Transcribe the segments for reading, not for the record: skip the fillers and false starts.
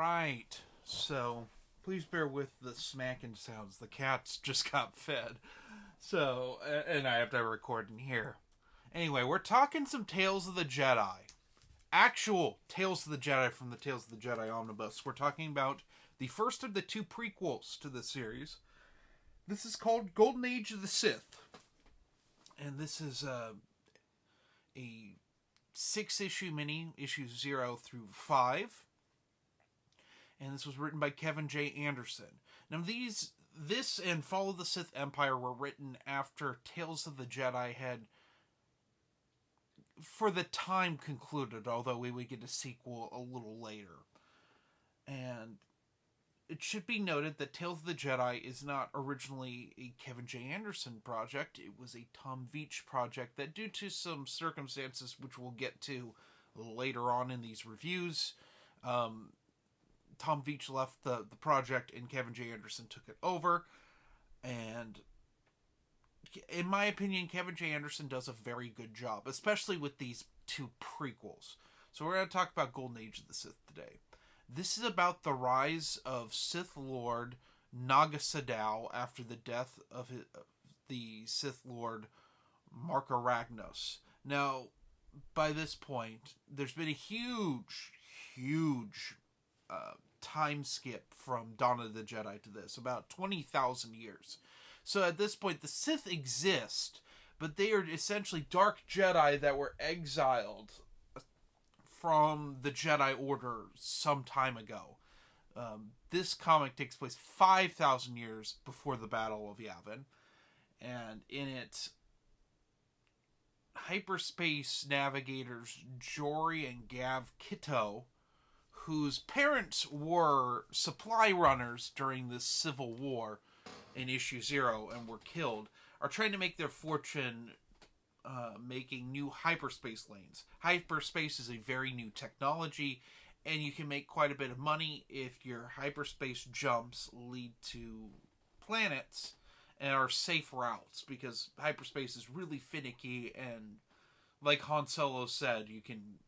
Right. So, please bear with the smacking sounds. The cats just got fed. So, and I have to record in here. Anyway, we're talking some Tales of the Jedi. Actual Tales of the Jedi from the Tales of the Jedi omnibus. We're talking about the first of the two prequels to the series. This is called Golden Age of the Sith. And this is a 6-issue mini, issues 0 through 5. And this was written by Kevin J. Anderson. Now, this and Fall of the Sith Empire were written after Tales of the Jedi had, for the time, concluded, although we would get a sequel a little later. And it should be noted that Tales of the Jedi is not originally a Kevin J. Anderson project. It was a Tom Veitch project that, due to some circumstances which we'll get to later on in these reviews, Tom Veitch left the project and Kevin J. Anderson took it over. And in my opinion, Kevin J. Anderson does a very good job, especially with these two prequels. So we're going to talk about Golden Age of the Sith today. This is about the rise of Sith Lord Naga Sadow after the death of the Sith Lord Marka Ragnos. Now, by this point, there's been a huge time skip from Dawn of the Jedi to this, about 20,000 years. So at this point, the Sith exist, but they are essentially dark Jedi that were exiled from the Jedi Order some time ago. This comic takes place 5,000 years before the Battle of Yavin, and in it, hyperspace navigators Jory and Gav Kitto, whose parents were supply runners during this civil war in issue 0 and were killed, are trying to make their fortune making new hyperspace lanes. Hyperspace is a very new technology, and you can make quite a bit of money if your hyperspace jumps lead to planets and are safe routes, because hyperspace is really finicky, and like Han Solo said, you can,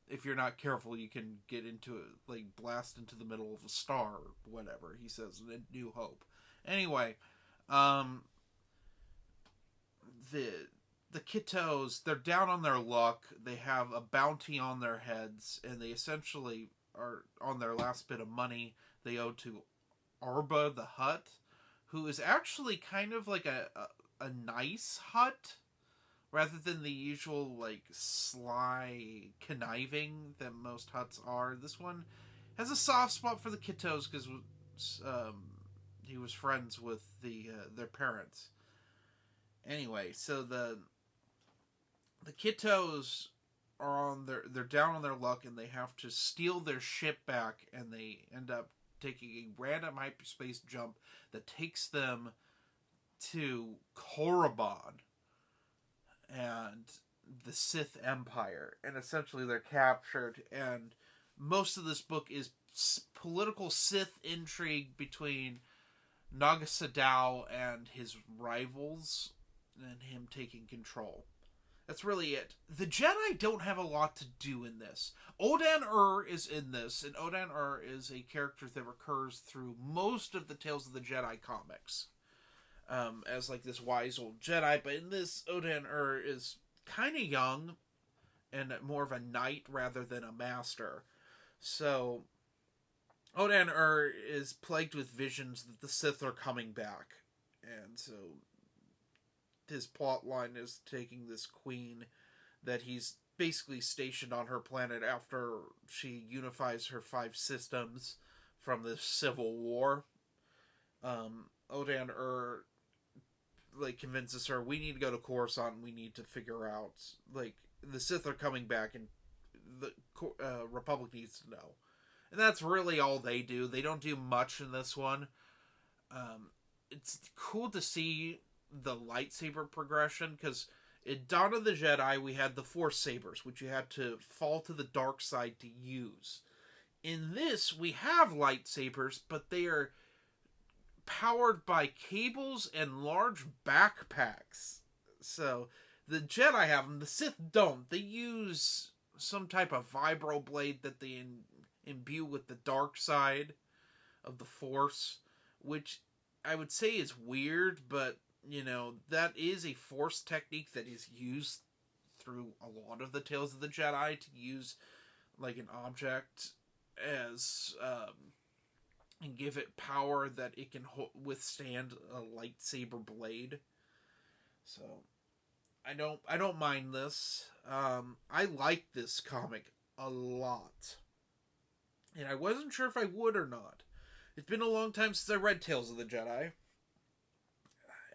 if you're not careful, you can get into it, like blast into the middle of a star or whatever, he says in New Hope. Anyway, the Kittos, they're down on their luck. They have a bounty on their heads, and they essentially are on their last bit of money they owe to Arba the Hutt, who is actually kind of like a nice Hutt, rather than the usual, like, sly conniving that most Hutts are. This one has a soft spot for the Kittos because he was friends with their parents. Anyway, so the Kittos are they're down on their luck, and they have to steal their ship back, and they end up taking a random hyperspace jump that takes them to Korriban and the Sith Empire, and essentially they're captured, and most of this book is political Sith intrigue between Naga Sadow and his rivals, and him taking control. That's really it. The Jedi don't have a lot to do in this. Odan is in this, and Odan is a character that recurs through most of the Tales of the Jedi comics, as like this wise old Jedi, but in this, Odan is kind of young and more of a knight rather than a master. So Odan is plagued with visions that the Sith are coming back, and so his plot line is taking this queen that he's basically stationed on her planet after she unifies her 5 systems from the Civil War. Odan like convinces her, we need to go to Coruscant, and we need to figure out, like, the Sith are coming back, and the Republic needs to know. And that's really all they do. They don't do much in this one. It's cool to see the lightsaber progression, because in Dawn of the Jedi we had the Force sabers, which you had to fall to the dark side to use. In this, we have lightsabers, but they are powered by cables and large backpacks. So the Jedi have them, the Sith don't. They use some type of vibro blade that they imbue with the dark side of the Force, which I would say is weird, but that is a Force technique that is used through a lot of the Tales of the Jedi, to use like an object as and give it power that it can withstand a lightsaber blade. So I don't mind this. I like this comic a lot, and I wasn't sure if I would or not. It's been a long time since I read Tales of the Jedi,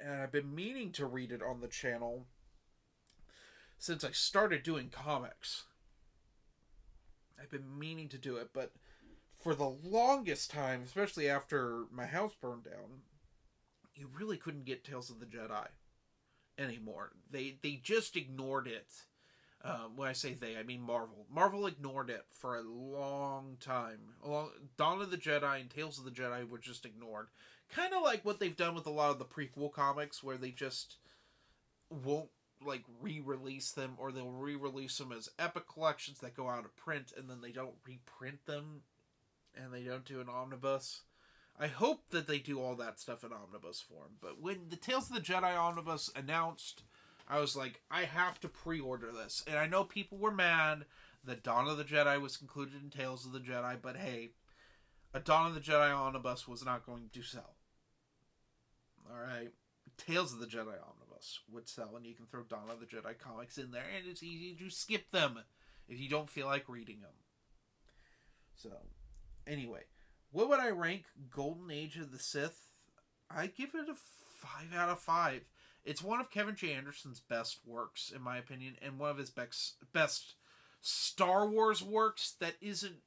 and I've been meaning to read it on the channel since I started doing comics. I've been meaning to do it, but for the longest time, especially after my house burned down, you really couldn't get Tales of the Jedi anymore. They just ignored it. When I say they, I mean Marvel. Marvel ignored it for a long time. Dawn of the Jedi and Tales of the Jedi were just ignored. Kind of like what they've done with a lot of the prequel comics, where they just won't like re-release them, or they'll re-release them as epic collections that go out of print, and then they don't reprint them, and they don't do an omnibus. I hope that they do all that stuff in omnibus form. But when the Tales of the Jedi omnibus announced, I was like, I have to pre-order this. And I know people were mad that Dawn of the Jedi was included in Tales of the Jedi, but hey, a Dawn of the Jedi omnibus was not going to sell. Alright? Tales of the Jedi omnibus would sell, and you can throw Dawn of the Jedi comics in there, and it's easy to skip them if you don't feel like reading them. So, anyway, what would I rank Golden Age of the Sith? I give it a 5 out of 5. It's one of Kevin J. Anderson's best works, in my opinion, and one of his best Star Wars works that isn't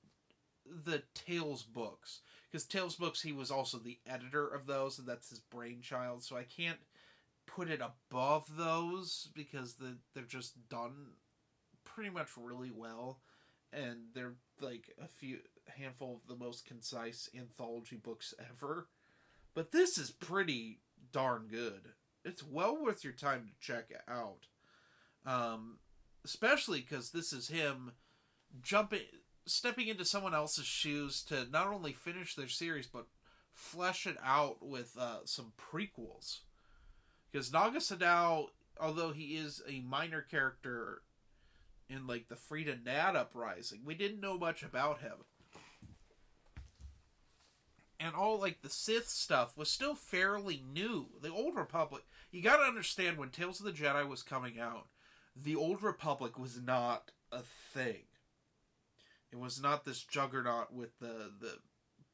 the Tales books. Because Tales books, he was also the editor of those, and that's his brainchild, so I can't put it above those, because they're just done pretty much really well, and they're like a handful of the most concise anthology books ever. But this is pretty darn good. It's well worth your time to check it out. Especially because this is him stepping into someone else's shoes to not only finish their series, but flesh it out with some prequels. Because Naga Sadow, although he is a minor character in like the Frida Nad uprising, we didn't know much about him. And all like the Sith stuff was still fairly new. The Old Republic, you gotta understand, when Tales of the Jedi was coming out, the Old Republic was not a thing. It was not this juggernaut with the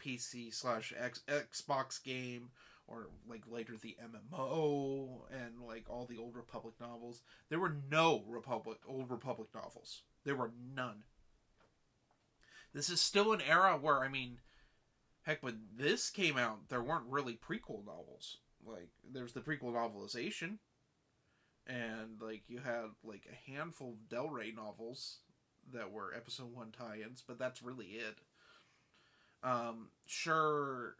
PC/Xbox game, or like later the MMO, and like all the Old Republic novels. There were no Old Republic novels. There were none. This is still an era where, I mean, heck, when this came out, there weren't really prequel novels. Like, there's the prequel novelization, and like you had like a handful of Del Rey novels that were episode 1 tie-ins, but that's really it. Sure,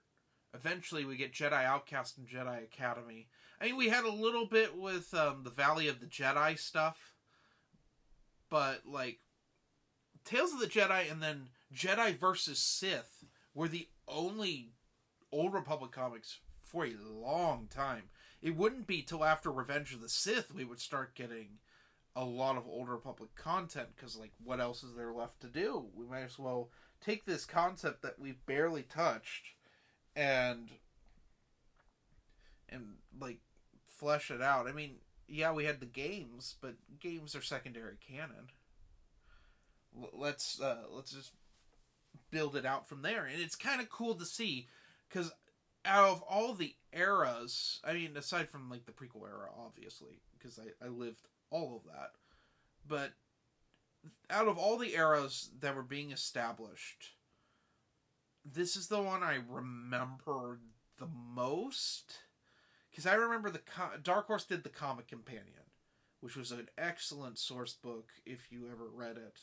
eventually we get Jedi Outcast and Jedi Academy. I mean, we had a little bit with the Valley of the Jedi stuff, but like Tales of the Jedi and then Jedi versus Sith were the only Old Republic comics for a long time. It wouldn't be till after Revenge of the Sith we would start getting a lot of Old Republic content, because like, what else is there left to do? We might as well take this concept that we've barely touched and like flesh it out. I mean, yeah, we had the games, but games are secondary canon. Let's just build it out from there. And it's kind of cool to see, because out of all the eras, I mean, aside from like the prequel era, obviously, because I lived all of that, but out of all the eras that were being established, this is the one I remember the most, because I remember Dark Horse did the Comic Companion, which was an excellent source book if you ever read it,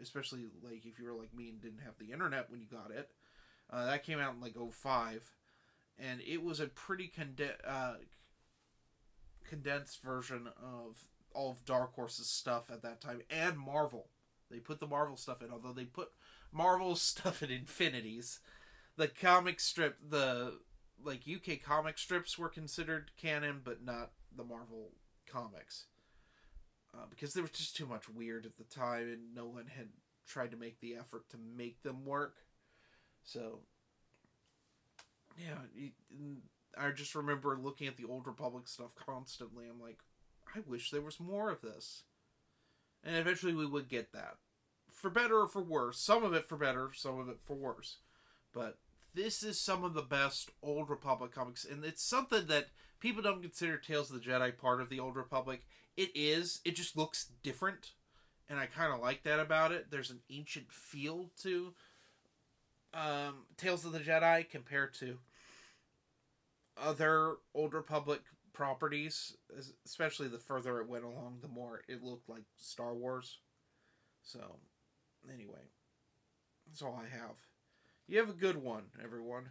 especially like if you were like me and didn't have the internet when you got it. That came out in like 2005, and it was a pretty condensed version of all of Dark Horse's stuff at that time, and Marvel. They put the Marvel stuff in, although they put Marvel stuff in infinities. The comic strip, the like UK comic strips were considered canon, but not the Marvel comics. Because there was just too much weird at the time, and no one had tried to make the effort to make them work. So, yeah, I just remember looking at the Old Republic stuff constantly. I'm like, I wish there was more of this. And eventually we would get that. For better or for worse. Some of it for better, some of it for worse. But this is some of the best Old Republic comics. And it's something that people don't consider Tales of the Jedi part of the Old Republic. It is. It just looks different. And I kind of like that about it. There's an ancient feel to Tales of the Jedi compared to other Old Republic properties, especially the further it went along, the more it looked like Star Wars. So, anyway, that's all I have. You have a good one, everyone.